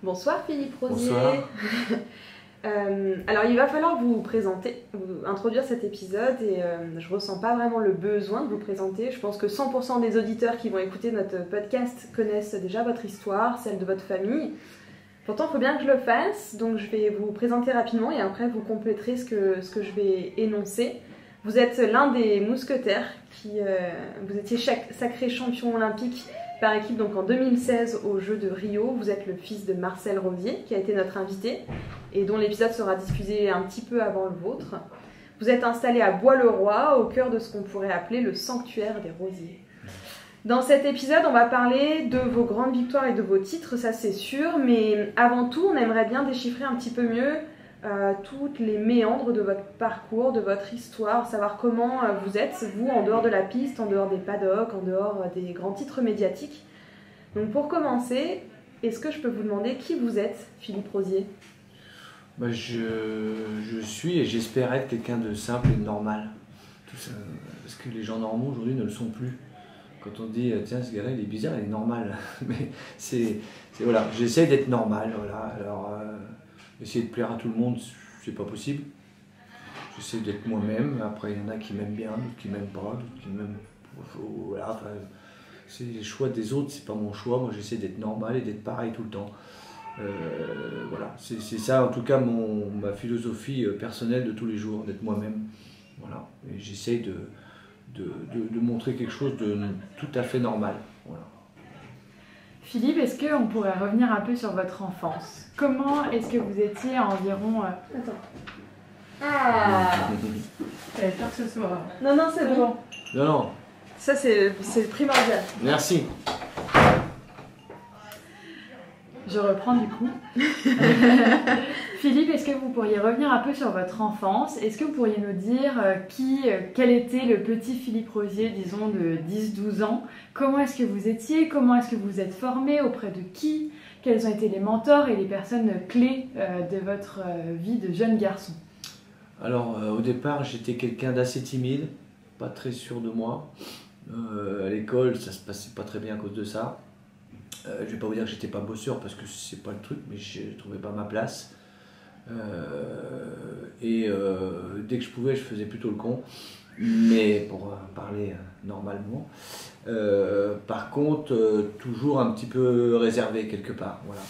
Bonsoir Philippe Rosier. Bonsoir. Alors il va falloir vous présenter, vous introduire cet épisode et je ressens pas vraiment le besoin de vous présenter. Je pense que 100% des auditeurs qui vont écouter notre podcast connaissent déjà votre histoire, celle de votre famille. Pourtant il faut bien que je le fasse, donc je vais vous présenter rapidement et après vous compléterez ce que je vais énoncer. Vous êtes l'un des mousquetaires vous étiez sacré champion olympique par équipe donc en 2016 aux Jeux de Rio. Vous êtes le fils de Marcel Rosier qui a été notre invité et dont l'épisode sera diffusé un petit peu avant le vôtre. Vous êtes installé à Bois-le-Roi, au cœur de ce qu'on pourrait appeler le sanctuaire des Rosiers. Dans cet épisode, on va parler de vos grandes victoires et de vos titres, ça c'est sûr, mais avant tout, on aimerait bien déchiffrer un petit peu mieux toutes les méandres de votre parcours, de votre histoire, savoir comment vous êtes, vous, en dehors de la piste, en dehors des paddocks, en dehors des grands titres médiatiques. Donc pour commencer, est-ce que je peux vous demander qui vous êtes, Philippe Rosier ? Je suis et j'espère être quelqu'un de simple et de normal. Tout ça, parce que les gens normaux aujourd'hui ne le sont plus. Quand on dit tiens, ce gars-là il est bizarre, il est normal. Mais voilà, j'essaie d'être normal. Voilà. Alors, essayer de plaire à tout le monde, c'est pas possible. J'essaie d'être moi-même. Après, il y en a qui m'aiment bien, d'autres qui m'aiment pas, d'autres qui m'aiment. Voilà, enfin, c'est les choix des autres, c'est pas mon choix. Moi, j'essaie d'être normal et d'être pareil tout le temps. Voilà, c'est ça en tout cas ma philosophie personnelle de tous les jours, d'être moi-même. Voilà, et j'essaie de montrer quelque chose de tout à fait normal. Voilà. Philippe, est-ce qu'on pourrait revenir un peu sur votre enfance? Comment est-ce que vous étiez à environ... Attends. Ah. J'avais peur que ce soit... Non, c'est bon. Non. Ça, c'est primordial. Merci. Je reprends du coup. Philippe, est-ce que vous pourriez revenir un peu sur votre enfance? Est-ce que vous pourriez nous dire quel était le petit Philippe Rosier, disons de 10-12 ans? Comment est-ce que vous étiez? Comment est-ce que vous êtes formé? Auprès de qui? Quels ont été les mentors et les personnes clés de votre vie de jeune garçon? Alors au départ j'étais quelqu'un d'assez timide, pas très sûr de moi. À l'école ça se passait pas très bien à cause de ça. Je vais pas vous dire que j'étais pas bosseur parce que c'est pas le truc, mais je trouvais pas ma place. Dès que je pouvais, je faisais plutôt le con, mais pour parler normalement. Par contre, toujours un petit peu réservé quelque part. Voilà.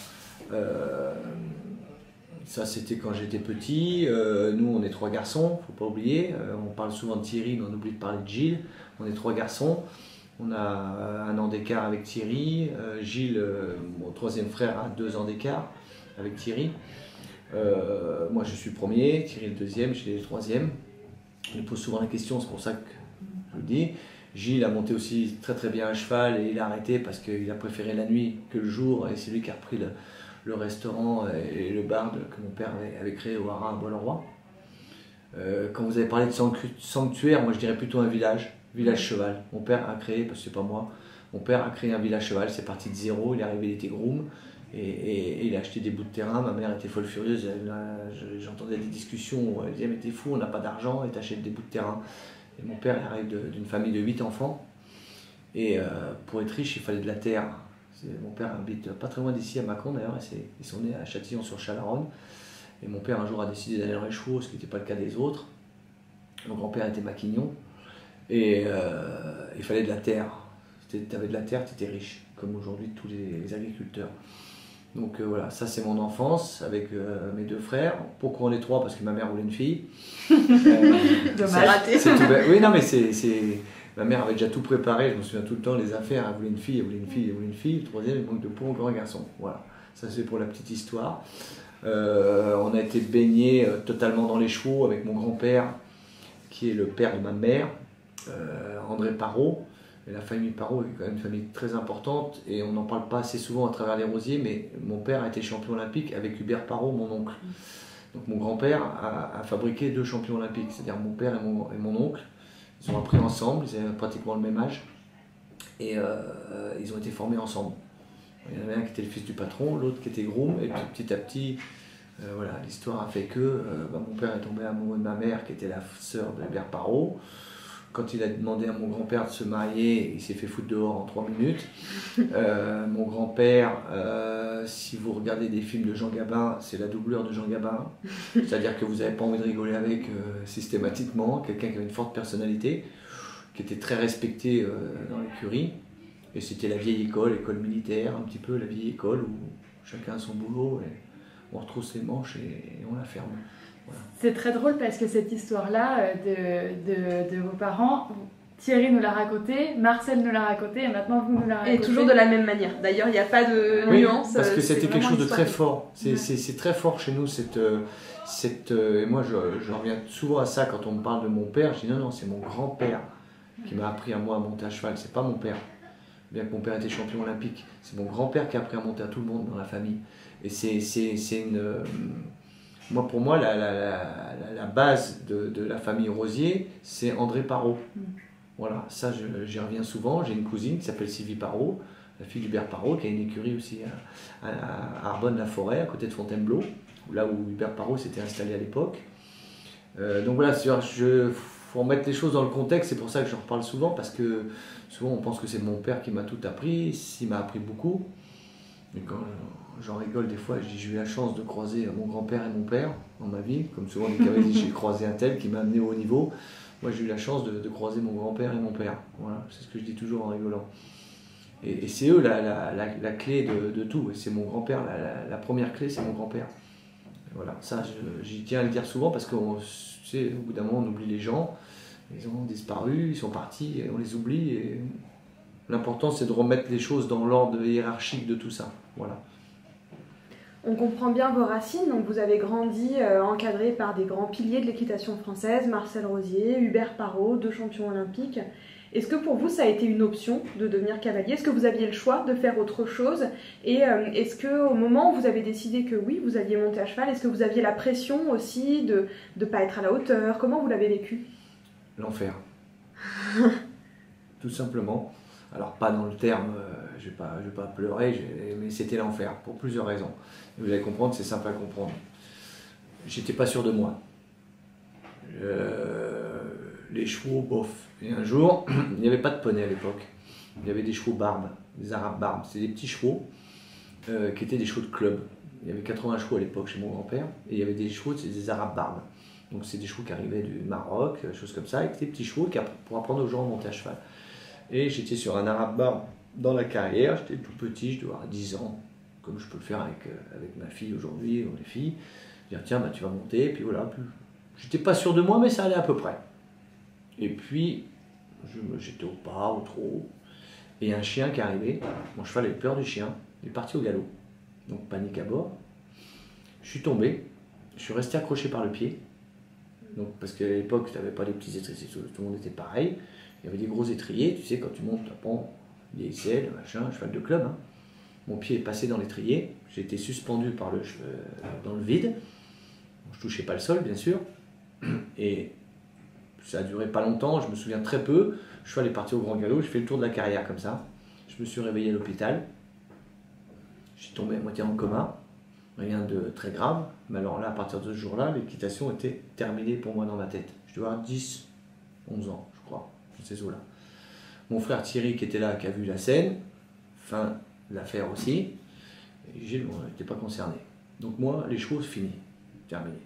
Ça, c'était quand j'étais petit. Nous, on est 3 garçons, faut pas oublier. On parle souvent de Thierry, mais on oublie de parler de Gilles. On est 3 garçons. On a 1 an d'écart avec Thierry. Gilles, mon 3e frère, a 2 ans d'écart avec Thierry. Moi, je suis le premier, Thierry le 2e, Gilles le 3e. Il me pose souvent la question, c'est pour ça que je le dis. Gilles a monté aussi très très bien à cheval et il a arrêté parce qu'il a préféré la nuit que le jour. Et c'est lui qui a repris le restaurant et le bar que mon père avait créé au Haras à Bois-le-Roi. Quand vous avez parlé de sanctuaire, moi je dirais plutôt un village cheval. Mon père a créé, parce que c'est pas moi, mon père a créé un village cheval, c'est parti de zéro, il est arrivé, il était groom, et il a acheté des bouts de terrain. Ma mère était folle furieuse, j'entendais des discussions où elle disait mais t'es fou, on n'a pas d'argent et t'achètes des bouts de terrain. Et mon père il arrive d'une famille de 8 enfants, et pour être riche il fallait de la terre. Mon père habite pas très loin d'ici, à Mâcon d'ailleurs, ils sont nés à Châtillon-sur-Chalaronne. Et mon père un jour a décidé d'aller dans les chevaux, ce qui n'était pas le cas des autres. Mon grand-père était maquignon. Et il fallait de la terre. Tu avais de la terre, tu étais riche, comme aujourd'hui tous les agriculteurs. Donc voilà, ça c'est mon enfance avec mes 2 frères. Pourquoi on est 3? Parce que ma mère voulait une fille. Dommage. Raté. Oui, non, mais ma mère avait déjà tout préparé, je me souviens tout le temps, les affaires. Elle voulait une fille, elle voulait une fille, elle voulait une fille. Le 3e, il manque de peau, encore un garçon. Voilà, ça c'est pour la petite histoire. On a été baigné totalement dans les chevaux avec mon grand-père, qui est le père de ma mère. André Parot, et la famille Parot est quand même une famille très importante et on n'en parle pas assez souvent à travers les Rosiers, mais mon père a été champion olympique avec Hubert Parot, mon oncle. Donc mon grand-père a fabriqué 2 champions olympiques, c'est-à-dire mon père et mon oncle. Ils ont appris ensemble, ils avaient pratiquement le même âge et ils ont été formés ensemble. Il y en avait un qui était le fils du patron, l'autre qui était groom, et puis petit à petit, voilà, l'histoire a fait que mon père est tombé amoureux de ma mère qui était la sœur de Hubert Parot. quand il a demandé à mon grand-père de se marier, il s'est fait foutre dehors en 3 minutes. Mon grand-père, si vous regardez des films de Jean Gabin, c'est la doublure de Jean Gabin. C'est-à-dire que vous n'avez pas envie de rigoler avec systématiquement. Quelqu'un qui avait une forte personnalité, qui était très respecté dans l'écurie. Et c'était la vieille école, école militaire, un petit peu la vieille école où chacun a son boulot et on retrousse les manches et on la ferme. Voilà. C'est très drôle parce que cette histoire-là de vos parents, Thierry nous l'a raconté, Marcel nous l'a raconté et maintenant vous nous la racontez. Et toujours de la même manière. D'ailleurs, il n'y a pas de nuance. Parce que c'était quelque chose de très fort. Ouais. C'est très fort chez nous. Et moi, je reviens souvent à ça quand on me parle de mon père. Je dis non, c'est mon grand-père qui m'a appris à moi à monter à cheval. C'est pas mon père. Bien que mon père était champion olympique. C'est mon grand-père qui a appris à monter à tout le monde dans la famille. Et pour moi, la base de la famille Rosier, c'est André Parrot. Voilà, ça j'y reviens souvent. J'ai une cousine qui s'appelle Sylvie Parrot, la fille d'Hubert Parrot, qui a une écurie aussi à Arbonne-la-Forêt, à côté de Fontainebleau, là où Hubert Parrot s'était installé à l'époque. Donc voilà, faut remettre les choses dans le contexte, c'est pour ça que j'en reparle souvent, parce que souvent on pense que c'est mon père qui m'a tout appris, il m'a appris beaucoup. Et quand j'en rigole des fois, je dis j'ai eu la chance de croiser mon grand-père et mon père dans ma vie, comme souvent des cavaliers disent j'ai croisé un tel qui m'a amené au haut niveau. Moi j'ai eu la chance de croiser mon grand-père et mon père, voilà, c'est ce que je dis toujours en rigolant. Et c'est eux la clé de tout, et c'est mon grand-père, la première clé c'est mon grand-père. Voilà, ça j'y tiens à le dire souvent parce que au bout d'un moment on oublie les gens, ils ont disparu, ils sont partis, et on les oublie. Et l'important c'est de remettre les choses dans l'ordre hiérarchique de tout ça. Voilà. On comprend bien vos racines, donc vous avez grandi encadré par des grands piliers de l'équitation française, Marcel Rosier, Hubert Parrot, 2 champions olympiques. Est-ce que pour vous ça a été une option de devenir cavalier? Est-ce que vous aviez le choix de faire autre chose? Et est-ce qu'au moment où vous avez décidé que oui, vous alliez monter à cheval, est-ce que vous aviez la pression aussi de ne pas être à la hauteur? Comment vous l'avez vécu? L'enfer. Tout simplement. Alors pas dans le terme, je vais pas pleurer, mais c'était l'enfer, pour plusieurs raisons. Et vous allez comprendre, c'est simple à comprendre. J'étais pas sûr de moi. Les chevaux, bof. Et un jour, il n'y avait pas de poney à l'époque. Il y avait des chevaux barbes, des arabes barbes. C'était des petits chevaux qui étaient des chevaux de club. Il y avait 80 chevaux à l'époque chez mon grand-père, et il y avait des chevaux, c'est des arabes barbes. Donc c'est des chevaux qui arrivaient du Maroc, choses comme ça, avec des petits chevaux pour apprendre aux gens à monter à cheval. Et j'étais sur un arabe barbe dans la carrière, j'étais tout petit, je devais avoir 10 ans, comme je peux le faire avec ma fille aujourd'hui, ou les filles. Dire tiens, tu vas monter, et puis voilà. J'étais pas sûr de moi, mais ça allait à peu près. Et puis, j'étais au pas, au trot, et un chien qui arrivait, mon cheval avait peur du chien, il est parti au galop. Donc panique à bord. Je suis tombé, je suis resté accroché par le pied. Donc, parce qu'à l'époque, tu n'avais pas les petits étriers, tout le monde était pareil. Il y avait des gros étriers, tu sais, quand tu montes, tu apprends des aisselles, machin, cheval de club. Hein. Mon pied est passé dans l'étrier, j'ai été suspendu dans le vide. Je ne touchais pas le sol, bien sûr. Et ça a duré pas longtemps, je me souviens très peu. Je suis allé partir au grand galop, j'ai fait le tour de la carrière comme ça. Je me suis réveillé à l'hôpital. Je suis tombé à moitié en coma. Rien de très grave, mais alors là, à partir de ce jour-là, l'équitation était terminée pour moi dans ma tête. Je devais avoir 10, 11 ans, je crois, dans ces eaux-là. Mon frère Thierry, qui était là, qui a vu la scène, fin de l'affaire aussi, et Gilles, on n'était pas concerné. Donc moi, les chevaux, c'est fini, terminé.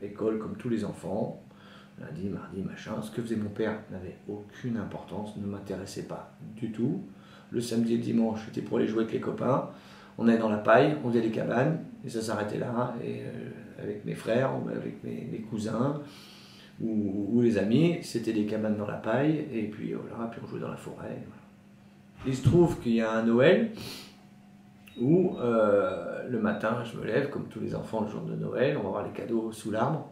École comme tous les enfants, lundi, mardi, machin. Ce que faisait mon père n'avait aucune importance, ne m'intéressait pas du tout. Le samedi et le dimanche, j'étais pour aller jouer avec les copains. On allait dans la paille, on faisait des cabanes, et ça s'arrêtait là, et avec mes frères, avec mes cousins, ou les amis, c'était des cabanes dans la paille, et puis voilà, puis on jouait dans la forêt. Voilà. Il se trouve qu'il y a un Noël, où le matin, je me lève, comme tous les enfants le jour de Noël, on va voir les cadeaux sous l'arbre,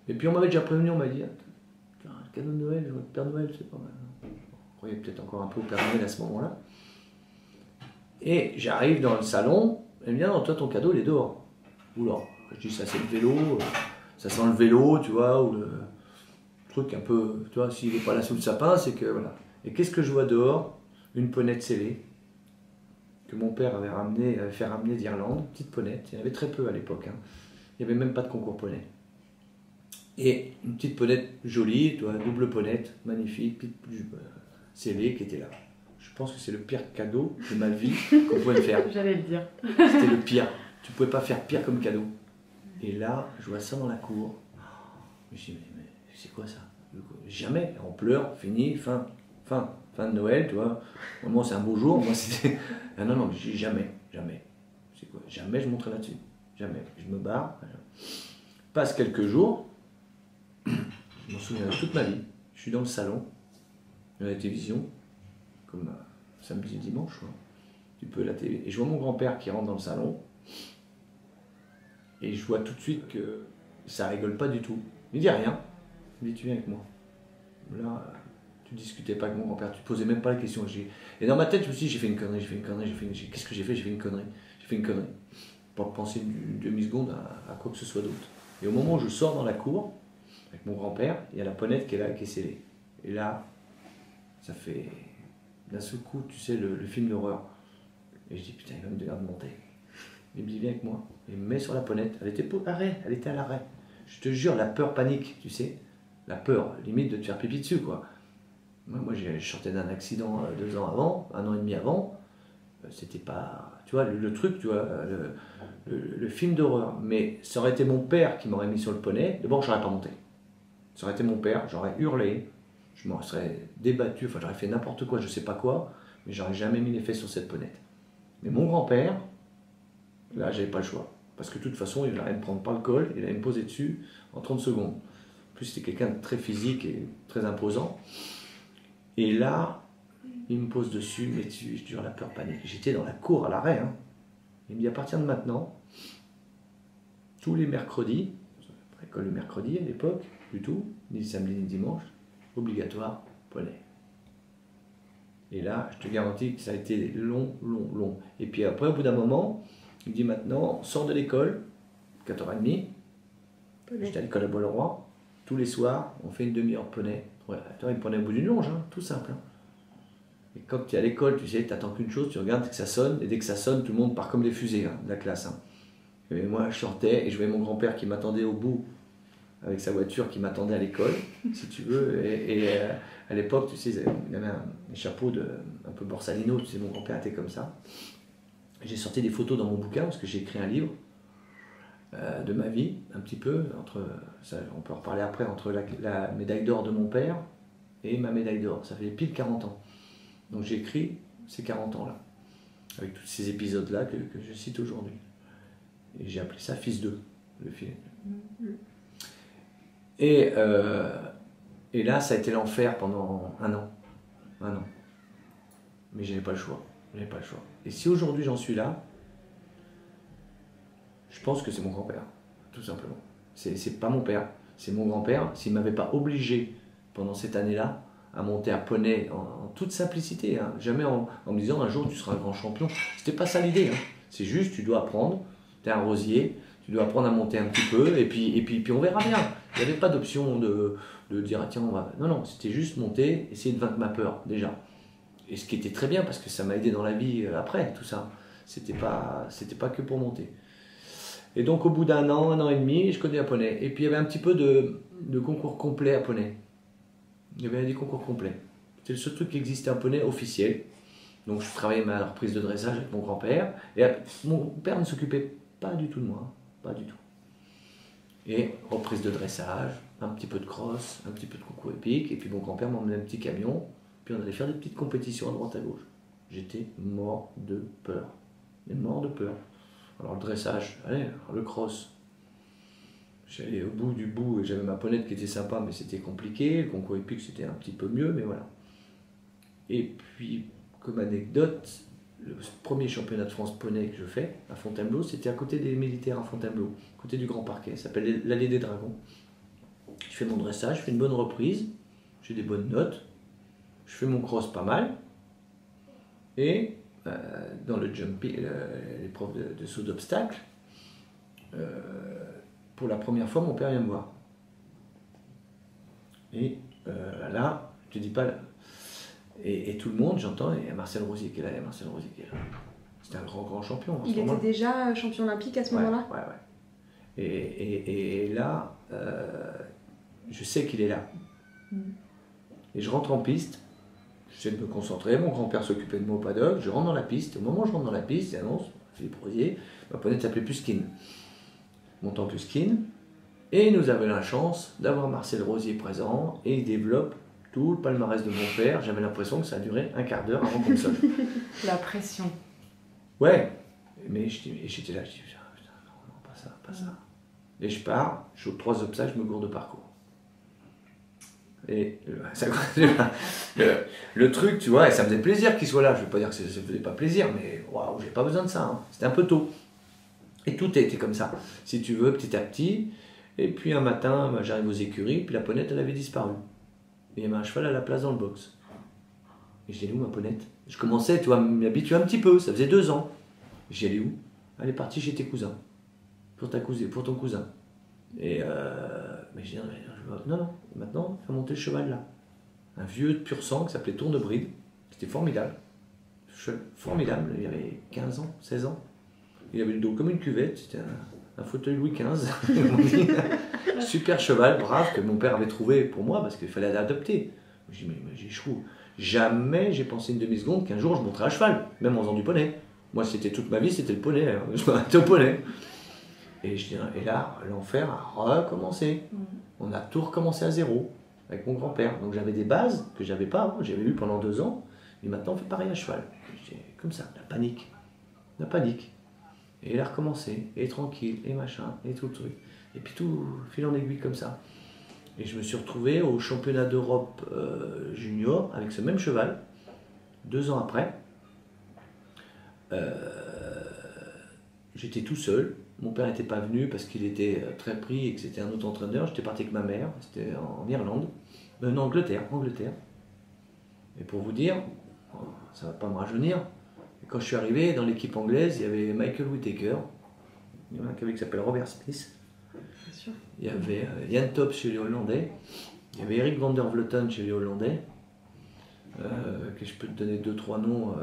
et puis on m'avait déjà prévenu, on m'a dit, le cadeau de Noël, je vois le Père Noël, c'est pas mal. Je croyais peut-être encore un peu au Père Noël à ce moment-là. Et j'arrive dans le salon, elle me dit, non, toi ton cadeau il est dehors. Oula, je dis, ça c'est le vélo, ça sent le vélo, tu vois, ou le truc un peu, tu vois, s'il n'est pas là sous le sapin, c'est que voilà. Et qu'est-ce que je vois dehors? Une ponette scellée, que mon père avait fait ramener d'Irlande, petite ponette, il y en avait très peu à l'époque, hein. Il n'y avait même pas de concours poney. Et une petite ponette jolie, tu vois, double ponette, magnifique, petite scellée qui était là. Je pense que c'est le pire cadeau de ma vie qu'on pouvait me faire. J'allais le dire. C'était le pire. Tu pouvais pas faire pire comme cadeau. Et là, je vois ça dans la cour. Je me dis, mais c'est quoi ça? Jamais. On pleure, fini, fin de Noël, tu vois. Moi, c'est un beau jour. Moi, c'était. Ah non, jamais. C'est quoi? Jamais je monterai là-dessus. Jamais. Je me barre. Passe quelques jours. Je m'en souviens toute ma vie. Je suis dans le salon, de la télévision, comme samedi et dimanche, quoi. Tu peux la télé. Et je vois mon grand-père qui rentre dans le salon. Et je vois tout de suite que ça rigole pas du tout. Il dit rien. Il dit, tu viens avec moi. Là, tu discutais pas avec mon grand-père, tu posais même pas la question. Et dans ma tête, je me suis dit, j'ai fait une connerie. Qu'est-ce que j'ai fait? J'ai fait une connerie. Pas penser une demi-seconde à quoi que ce soit d'autre. Et au moment où je sors dans la cour, avec mon grand-père, il y a la ponette qui est là, qui est scellée. Et là, ça fait d'un seul coup, tu sais, le film d'horreur. Et je dis, putain, il va me donner de monter. Il me dit, viens avec moi. Il me met sur la ponette. Elle était à l'arrêt. Je te jure, la peur panique, tu sais. La peur, limite de te faire pipi dessus, quoi. Moi je sortais d'un accident 2 ans avant, 1 an et demi avant. C'était pas, tu vois, le truc, tu vois, le film d'horreur. Mais ça aurait été mon père qui m'aurait mis sur le poney. D'abord, j'aurais pas monté. Ça aurait été mon père, j'aurais hurlé, je m'en serais débattu, enfin j'aurais fait n'importe quoi, je sais pas quoi, mais j'aurais jamais mis les fesses sur cette ponette. Mais mon grand-père, là, j'avais pas le choix. Parce que de toute façon, il allait me prendre par le col, il allait me poser dessus en 30 secondes. En plus, c'était quelqu'un de très physique et très imposant. Et là, il me pose dessus, mais je dure la peur panique. J'étais dans la cour à l'arrêt. Hein. Il me dit, à partir de maintenant, tous les mercredis, pas école le mercredi à l'époque, du tout, ni le samedi ni le dimanche, obligatoire, poney. Et là, je te garantis que ça a été long. Et puis après, au bout d'un moment, il me dit maintenant, sors de l'école, 4h30, j'étais à l'école à Bois-le-Roi, tous les soirs, on fait une demi-heure poney. Ouais, attends, il me prenait au bout d'une longe, hein, tout simple. Hein. Et quand tu es à l'école, tu sais, tu attends qu'une chose, tu regardes que ça sonne, et dès que ça sonne, tout le monde part comme des fusées hein, de la classe. Hein. Et moi, je sortais, et je voyais mon grand-père qui m'attendait au bout, avec sa voiture, qui m'attendait à l'école, si tu veux. Et à l'époque, tu sais, il avait un chapeau un peu borsalino, tu sais, mon grand-père était comme ça. J'ai sorti des photos dans mon bouquin, parce que j'ai écrit un livre de ma vie, un petit peu, ça, on peut en reparler après, entre la médaille d'or de mon père et ma médaille d'or. Ça fait pile 40 ans. Donc j'ai écrit ces 40 ans-là, avec tous ces épisodes-là que je cite aujourd'hui. Et j'ai appelé ça Fils 2, le film. Et là, ça a été l'enfer pendant un an. Mais j'avais pas le choix. Et si aujourd'hui j'en suis là, je pense que c'est mon grand-père, tout simplement. C'est pas mon père, c'est mon grand-père. S'il m'avait pas obligé pendant cette année-là à monter à poney en toute simplicité, hein, jamais en me disant un jour tu seras un grand champion. C'était pas ça l'idée. Hein. C'est juste tu dois apprendre. T'es un rosier, tu dois apprendre à monter un petit peu et puis on verra bien. Il n'y avait pas d'option de dire ah, tiens on va. Non, c'était juste monter, essayer de vaincre ma peur déjà. Et ce qui était très bien parce que ça m'a aidé dans la vie après tout ça. C'était pas que pour monter. Et donc au bout d'un an et demi, je connais à poney. Et puis il y avait un petit peu de concours complet à poney. Il y avait des concours complets. C'était le seul truc qui existait à poney officiel. Donc je travaillais ma reprise de dressage avec mon grand-père. Et mon père ne s'occupait pas du tout de moi. Pas du tout. Et reprise de dressage, un petit peu de cross, un petit peu de concours épique. Et puis mon grand-père m'emmenait un petit camion. Puis on allait faire des petites compétitions à droite à gauche. J'étais mort de peur. Alors le dressage, allez, le cross. J'allais au bout du bout et j'avais ma ponette qui était sympa, mais c'était compliqué. Le concours épique, c'était un petit peu mieux, mais voilà. Et puis, comme anecdote, le premier championnat de France poney que je fais à Fontainebleau, c'était à côté des militaires à Fontainebleau, à côté du Grand Parquet. Ça s'appelle l'Allée des Dragons. Je fais mon dressage, je fais une bonne reprise, j'ai des bonnes notes, je fais mon cross pas mal. Et dans le jumping, l'épreuve de saut d'obstacle, pour la première fois, mon père vient me voir. Et là, je te dis pas... Et tout le monde, j'entends, il y a Marcel Rosier qui est là, C'était un grand champion. Il était déjà champion olympique à ce moment-là ? Ouais. Et là, je sais qu'il est là. Et je rentre en piste, j'essaie de me concentrer, mon grand-père s'occupait de moi au paddock, je rentre dans la piste, au moment où je rentre dans la piste, il annonce, Philippe Rosier, ma ponette s'appelait Puskin, montant Puskin, et nous avions la chance d'avoir Marcel Rosier présent, et il développe tout le palmarès de mon père. J'avais l'impression que ça a duré un quart d'heure avant qu'on me sonne. La pression. Ouais, mais j'étais là, je dis, putain, non, pas ça, pas ça. Et je pars, je saute 3 obstacles, je me gourde de parcours. Et le truc, tu vois, et ça me faisait plaisir qu'il soit là. Je ne veux pas dire que ça ne faisait pas plaisir, mais waouh, j'ai pas besoin de ça. Hein. C'était un peu tôt. Et tout a été comme ça, si tu veux, petit à petit. Et puis un matin, j'arrive aux écuries, puis la ponette, elle avait disparu. Et il y avait un cheval à la place dans le box. Et je dis, elle est où ma ponette? Je commençais, tu vois, à m'habituer un petit peu, ça faisait 2 ans. Je dis, elle est où? Elle est partie chez tes cousins. Pour ton cousin. Et mais je dis, non, maintenant, il faut monter le cheval là. Un vieux de pur sang qui s'appelait Tournebride. C'était formidable. Formidable, il avait 15 ans, 16 ans. Il avait le dos comme une cuvette, c'était un fauteuil Louis XV. Super cheval, brave, que mon père avait trouvé pour moi parce qu'il fallait l'adopter. Je dis, mais j'échoue. Jamais j'ai pensé une demi-seconde qu'un jour je monterais à cheval, même en faisant du poney. Moi, c'était toute ma vie, c'était le poney. Hein. Je m'arrêtais au poney. Et là, l'enfer a recommencé. On a tout recommencé à zéro avec mon grand-père. Donc j'avais des bases que j'avais pas avant. J'avais eu pendant 2 ans. Et maintenant, on fait pareil à cheval. Comme ça, la panique. La panique. Et il a recommencé. Et tranquille, et machin, et tout le truc. Et puis tout fil en aiguille comme ça. Et je me suis retrouvé au championnat d'Europe junior avec ce même cheval, 2 ans après. J'étais tout seul. Mon père n'était pas venu parce qu'il était très pris et que c'était un autre entraîneur. J'étais parti avec ma mère, c'était en Irlande, en Angleterre. Et pour vous dire, ça ne va pas me rajeunir, quand je suis arrivé dans l'équipe anglaise, il y avait Michael Whittaker, il y en a un qui s'appelle Robert Smith, il y avait Ian Tops chez les Hollandais, il y avait Eric van der Vleuten chez les Hollandais, que je peux te donner 2-3 noms,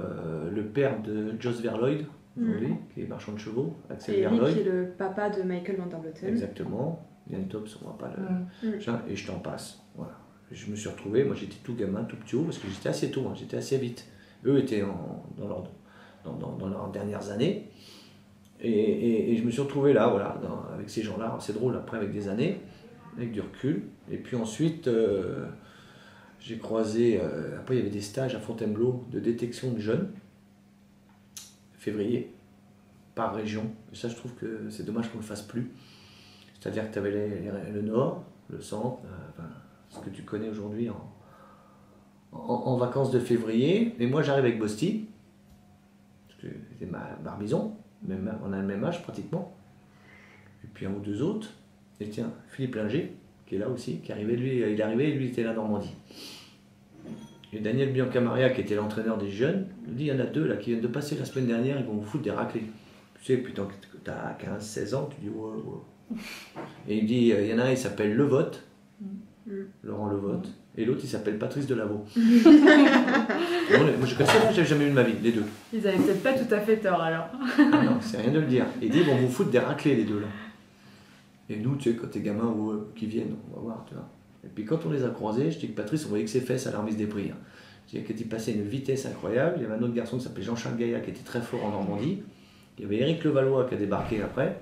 le père de Jos Verlooy, aujourd'hui, qui est marchand de chevaux, Axel et Verlooy. Eric qui est le papa de Michael van der Vleuten. Exactement, Ian Tops, on ne va pas le... Et je t'en passe, voilà. Je me suis retrouvé, moi j'étais tout gamin, tout petit haut, parce que j'étais assez tôt, hein, j'étais assez vite. Eux étaient dans leurs dernières années. Et je me suis retrouvé là, voilà, avec ces gens-là. C'est drôle, après, avec des années, avec du recul. Et puis ensuite, j'ai croisé... après, il y avait des stages à Fontainebleau de détection de jeunes, février, par région. Et ça, je trouve que c'est dommage qu'on ne le fasse plus. C'est-à-dire que tu avais le nord, le centre, ce que tu connais aujourd'hui en vacances de février. Et moi, j'arrive avec Bosti, parce que c'était ma barbizon, on a le même âge pratiquement. Et puis un ou 2 autres. Et tiens, Philippe Linger, qui est là aussi, qui est arrivé, lui, il est arrivé, lui, il était là en Normandie. Et Daniel Biancamaria, qui était l'entraîneur des jeunes, nous dit, il y en a 2 là, qui viennent de passer la semaine dernière, ils vont vous foutre des raclés. Tu sais, putain, tu as 15-16 ans, tu dis, ouais. Et il dit, il y en a un, il s'appelle Levotte, Laurent Levotte, et l'autre, il s'appelle Patrice Delaveau. Moi, je connaissais pas, j'ai jamais eu de ma vie, les 2. Ils avaient peut-être pas tout à fait tort, alors. Ah non, c'est rien de le dire. Il dit, ils vont vous foutre des raclés, les 2 là. Et nous, tu sais, quand t'es gamin ou qui viennent, on va voir, tu vois. Et puis quand on les a croisés, je dis que Patrice, on voyait que ses fesses à la remise des prix. Hein. Je dis qu'il passait une vitesse incroyable. Il y avait un autre garçon qui s'appelait Jean-Charles Gaillat, qui était très fort en Normandie. Il y avait Éric Levallois qui a débarqué après,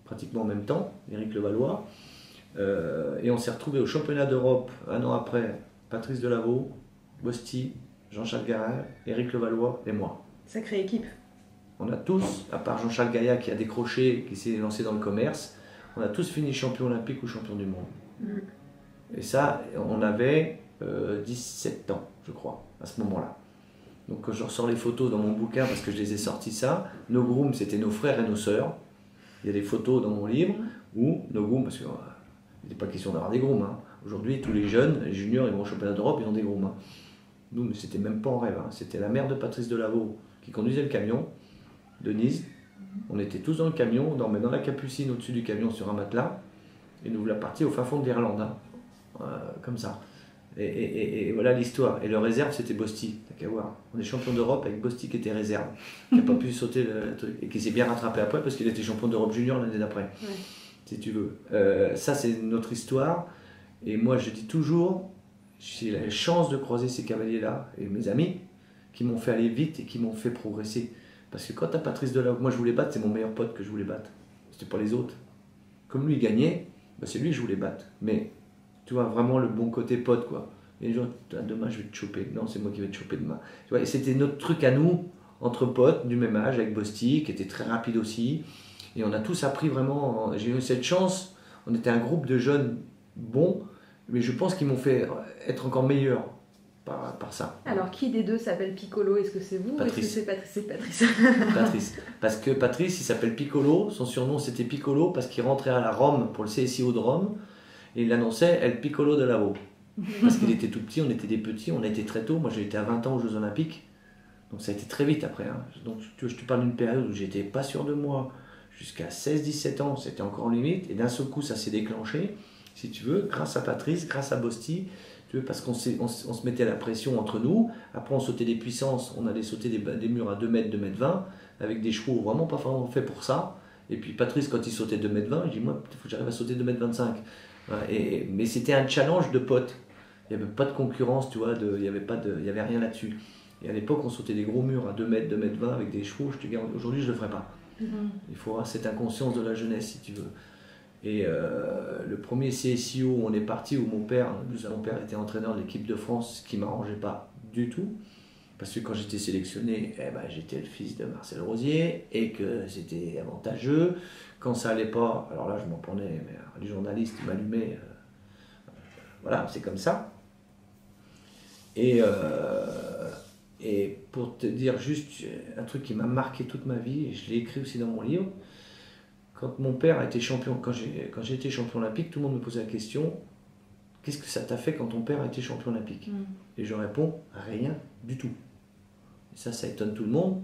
pratiquement en même temps, Éric Levallois. Et on s'est retrouvés au championnat d'Europe 1 an après, Patrice Delaveau, Bosti, Jean-Charles Gaillat, Éric Levallois et moi. Sacrée équipe. On a tous, à part Jean-Charles Gaillat qui a décroché, qui s'est lancé dans le commerce, on a tous fini champion olympique ou champion du monde. Et ça, on avait 17 ans, je crois, à ce moment-là. Donc quand je ressors les photos dans mon bouquin, parce que je les ai sortis ça, nos grooms, c'était nos frères et nos sœurs. Il y a des photos dans mon livre où nos grooms, parce qu'il n'est pas question d'avoir des grooms. Hein. Aujourd'hui, tous les jeunes, les juniors, ils vont au championnat d'Europe, ils ont des grooms. Hein. Nous, mais c'était même pas en rêve. Hein. C'était la mère de Patrice Delaveau qui conduisait le camion, Denise. On était tous dans le camion, on dormait dans la capucine au-dessus du camion sur un matelas, et nous voilà partis au fin fond de l'Irlande, hein. Comme ça. Et voilà l'histoire. Et le réserve, c'était Bosti, t'as qu'à voir. On est champion d'Europe avec Bosti qui était réserve, qui n'a pas pu sauter le truc, et qui s'est bien rattrapé après parce qu'il était champion d'Europe junior l'année d'après, si tu veux. Ça, c'est notre histoire. Et moi, je dis toujours, j'ai la chance de croiser ces cavaliers-là et mes amis qui m'ont fait aller vite et qui m'ont fait progresser. Parce que quand tu as Patrice Delahaut, moi je voulais battre, c'est mon meilleur pote que je voulais battre. C'était pas les autres. Comme lui il gagnait, bah, c'est lui que je voulais battre. Mais tu vois, vraiment le bon côté pote, quoi. Et les gens, demain je vais te choper. Non, c'est moi qui vais te choper demain. Tu vois, et c'était notre truc à nous, entre potes du même âge, avec Bosti, qui était très rapide aussi. Et on a tous appris vraiment. J'ai eu cette chance. On était un groupe de jeunes bons, mais je pense qu'ils m'ont fait être encore meilleur par ça. Alors, qui des deux s'appelle Piccolo? Est-ce que c'est vous Patrice. ou est-ce que c'est Patrice? C'est Patrice. Patrice. Parce que Patrice, il s'appelle Piccolo. Son surnom, c'était Piccolo parce qu'il rentrait à la Rome pour le CSIO de Rome. Et il annonçait El Piccolo Delahaut. Parce qu'il était tout petit, on était des petits, on a été très tôt. Moi, j'ai été à 20 ans aux Jeux Olympiques. Donc, ça a été très vite après. Hein. Donc, je te parle d'une période où j'étais pas sûr de moi. Jusqu'à 16-17 ans, c'était encore en limite. Et d'un seul coup, ça s'est déclenché, si tu veux, grâce à Patrice, grâce à Bosti. Tu veux, parce qu'on se mettait à la pression entre nous. Après, on sautait des puissances. On allait sauter des murs à 2 mètres, 2 mètres 20, avec des chevaux vraiment pas vraiment faits pour ça. Et puis Patrice, quand il sautait 2 mètres 20, je dis, moi, il faut que j'arrive à sauter 2 mètres 25. Voilà, mais c'était un challenge de potes. Il n'y avait pas de concurrence, tu vois, il n'y avait rien là-dessus. Et à l'époque, on sautait des gros murs à 2 mètres, 2 mètres 20 avec des chevaux. Je te garantis, aujourd'hui, je ne le ferai pas. Il faut avoir cette inconscience de la jeunesse, si tu veux. Et le premier CSIO où on est parti, où mon père était entraîneur de l'équipe de France, ce qui ne m'arrangeait pas du tout. Parce que quand j'étais sélectionné, j'étais le fils de Marcel Rosier et que c'était avantageux. Quand ça allait pas, alors là je m'en prenais, mais les journalistes m'allumaient. Voilà, c'est comme ça. Et pour te dire juste un truc qui m'a marqué toute ma vie, et je l'ai écrit aussi dans mon livre, quand mon père a été champion, quand j'ai été champion olympique, tout le monde me posait la question, qu'est-ce que ça t'a fait quand ton père a été champion olympique? Et je réponds, rien du tout. Et ça étonne tout le monde.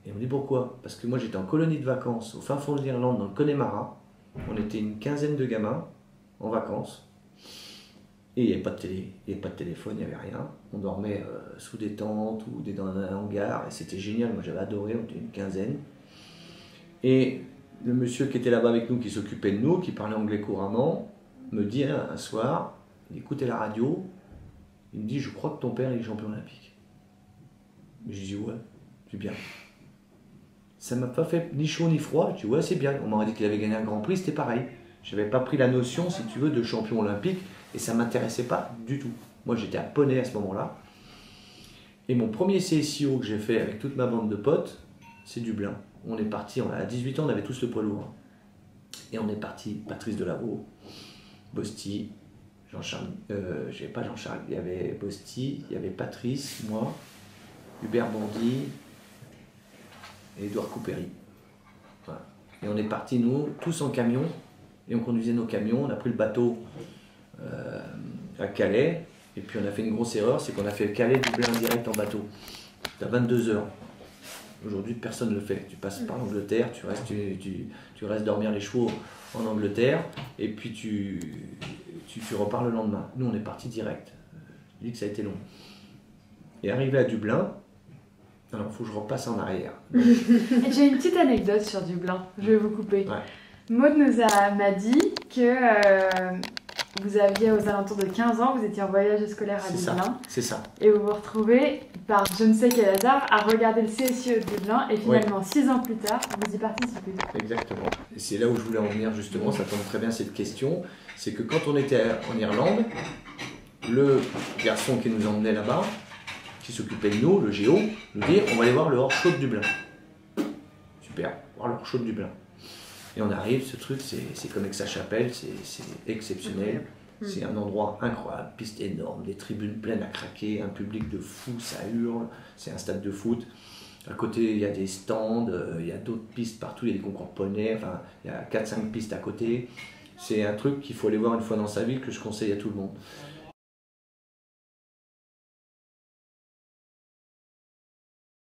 Et on me dit pourquoi? Parce que moi j'étais en colonie de vacances au fin fond de l'Irlande, dans le Connemara. On était une quinzaine de gamins en vacances. Et il n'y avait pas de télé, il n'y avait pas de téléphone, il n'y avait rien. On dormait sous des tentes ou dans un hangar et c'était génial. Moi j'avais adoré, on était une quinzaine. Et le monsieur qui était là-bas avec nous, qui s'occupait de nous, qui parlait anglais couramment, me dit un soir, il écoutait la radio, il me dit, je crois que ton père est champion olympique. Je dis ouais, c'est bien. Ça m'a pas fait ni chaud ni froid, je dis ouais c'est bien. On m'aurait dit qu'il avait gagné un grand prix, c'était pareil. Je n'avais pas pris la notion, si tu veux, de champion olympique et ça ne m'intéressait pas du tout. Moi j'étais à Poney à ce moment-là. Et mon premier CSIO que j'ai fait avec toute ma bande de potes, c'est Dublin. On est parti, à 18 ans on avait tous le poids lourd. Et on est parti, Patrice Delahaut, Bosti, Jean-Charles, j'avais pas Jean-Charles, il y avait Bosti, il y avait Patrice, moi, Hubert Bondy et Édouard Coupéry. Voilà. Et on est partis, nous, tous en camion, et on conduisait nos camions, on a pris le bateau à Calais, et puis on a fait une grosse erreur, c'est qu'on a fait Calais-Dublin direct en bateau. C'est à 22 heures. Aujourd'hui, personne ne le fait. Tu passes par l'Angleterre, tu restes dormir les chevaux en Angleterre, et puis tu repars le lendemain. Nous, on est parti direct. Je dis que ça a été long. Et arrivé à Dublin, alors il faut que je repasse en arrière. J'ai une petite anecdote sur Dublin, je vais vous couper. Ouais. Maud m'a dit que vous aviez aux alentours de 15 ans, vous étiez en voyage scolaire à Dublin. C'est ça. Et vous vous retrouvez, par je ne sais quel hasard, à regarder le CSIO de Dublin et finalement 6 ans plus tard, vous y participez. Exactement. Et c'est là où je voulais en venir justement, ça tombe très bien cette question. C'est que quand on était en Irlande, le garçon qui nous emmenait là-bas, qui s'occupait de nous, le géo, nous dit on va aller voir le hors-show de Dublin. Super, voir le hors-show de Dublin. Et on arrive, ce truc, c'est comme Aix-la-Chapelle, c'est exceptionnel. C'est un endroit incroyable, piste énorme, des tribunes pleines à craquer, un public de fou, ça hurle, c'est un stade de foot. À côté, il y a des stands, il y a d'autres pistes partout, il y a des concours de poney, enfin, il y a 4-5 pistes à côté. C'est un truc qu'il faut aller voir une fois dans sa vie, que je conseille à tout le monde.